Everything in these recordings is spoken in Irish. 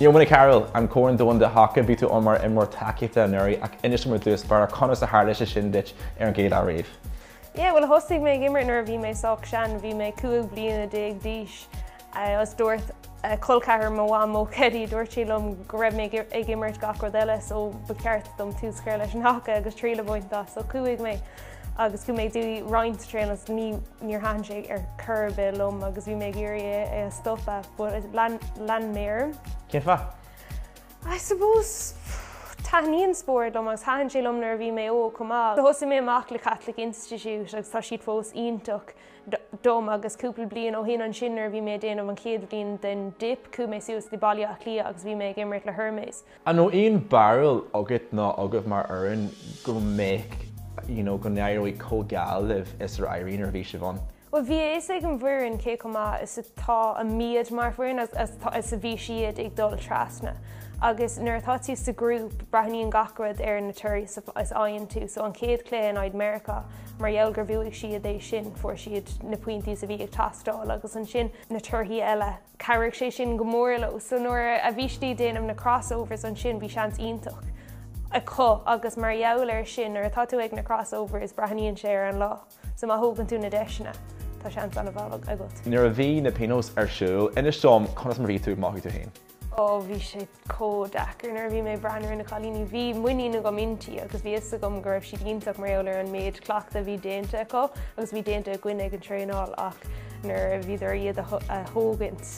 Naomi Ní Chearbhaill, an chcorn domhanda haca bhí tú omar imreoir nuri ach inis mar dús bar conas a háirlis a sin dit an géad a riomh. Yeah, well hostig me gimmer nar bhí mé soch sean bhí mé cuaig bliana déag díis as dúirt colcahar mó cedi dúirt sí lom go raibh mé ag gimmert gachar eile so ba ceart dom tú scair leis an haca agus tríle buinta so cuaig mé agus go méid dú roint trélas níor handshake curbe lom agus bhí mé géirí stoffa but lan méir. Cén fa? I suppose Taíonn spóir dom agus háann sé lom nar bhí mé ó cumá. Thosa mé amach le Catholic Institute agus tá siad fós ionach dom agus cúpla bliain ó hín an sin nar bhí mé déanamh an chéad bliain den dip cú mé siús de bailíoch lia agus bhí mé gimmert le Hermes. An nó aon barrel agat ná agah mar hÉireann go méid go néirí cógealah is ar hÉireann ar bhí se bhain. Well, bhí éis ag an bhfuair cé comá is atá a míad mar bhfuain as a bhí siad ag dul trasna. Agus nuair atá tú sa grúp brathnaíonn gacrad ar na tuirí is áonn tú, so an céad clé in America mar dheall gur bhuaigh siad é sin fuair siad na pointí a bhí ag tastáil agus an sin na tuirthaí eile cabhraigh sé sin go mór leo, so nuair a bhíistí déanamh na crossovers an sin bhí seans ionach a có agus mar dheall ar sin ar atá tú ag na crossovers brathnaíonn sé ar an lá, so má thógann tú na deisina. Tá seans an bhag agat. Nuair a bhí na pinos ar siúil, inis dom conas mar bhí tú maithí tú hain. Ó bhí sé códachar nar bhí mé breanar na chalíní bhí muoine go mintí agus bhí gom gur raibh siad ionach mar eolar an méid cleachta bhí déanta acu agus bhí déanta gcuine an tréáil ach nar bhíidir iad a thógant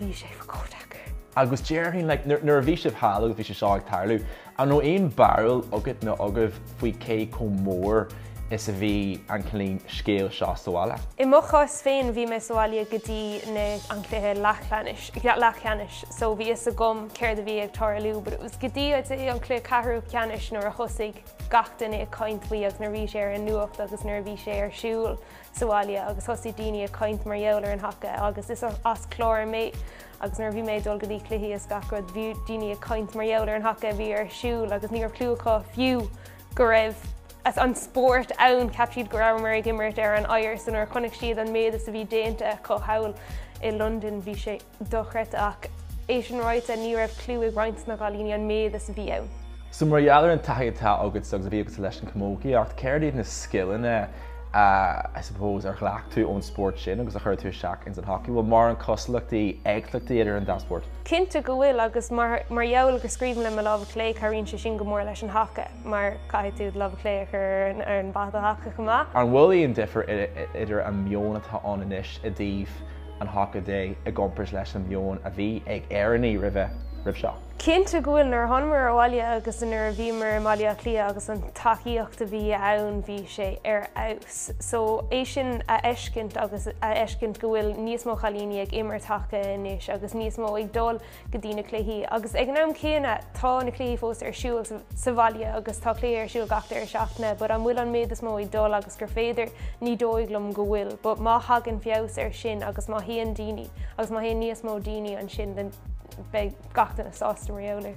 bhí sé códachar. Agus déirhín nuair a bhí sibh hála agus bhí sé seo ag tarlú, an nó aon barrel agat nó agah faoi cé chun mór is a bhí an clín scéal seo sáile. I mo chos féin bhí me sáile go dtí na an chluthe leathanaigh, so bhí a gom céir a bhí ag tarlú, but it was go dtí an chlú cathrú ceannis nuair a thosaigh gachtain ag caint bhí agus na bhí sé ar an nuacht agus nuair bhí sé ar siúil sáile agus thosaigh daoine ag caint mar dheall ar an haca agus is as chlár mé agus nuair bhí méid dul go dtí cluichí is gacrad bhí daoine ag caint mar dheall ar an haca bhí ar siúil agus níor clúacha fiú go raibh as an sport ann capsiad go raibh mar gimmert ar an oighear san nuair chunig siad an méad is a bhí déanta có hail i London bhí sé dochret ach Asian rights a ní raibh clú ag roinnt na gáilíní an méad is a bhí ann. So mar dheallar an taithe agat agus a bhí agus leis an camógaíochta céir na scileanna I suppose ar chhlaach tú ón sport sin agus a chuir tú seach in san hockey bhfuil mar an coslachtaí eaglaachtaí idir an dasport. Cinnte go bhfuil agus mar dheall go scríbn le labhairt lé caríonn sé sin go mór leis an haca mar caiith tú labhairt lé ar an bada haca chumá. An bhfuil íon difer idir an mion atá an inis a dtíobh an haca dé a gompers leis an mion a bhí ag hÉireann ribh seo. Cinnte go bhfuil nar honmar óáile agus nar bhí mar maiile lia agus an taíochta bhí ann bhí sé ar aus. So é sin a eiscint agus a eiscint go bhfuil níos mó chalíní ag imreoirtacha inis agus níos mó ag dul go dtí na cluichí. Agus ag an céanna tá na cluichí fós ar siúil sa bhaile agus tá clé ar siúil gachta ar seachna, but an bhfuil an méid is mó ag dul agus gur féidir ní dóiglumm go bhfuil, but má hagann feabhas ar sin agus má haon daoine agus má haon níos mó daoine an sin den beag gachtain na sásta mar eolar.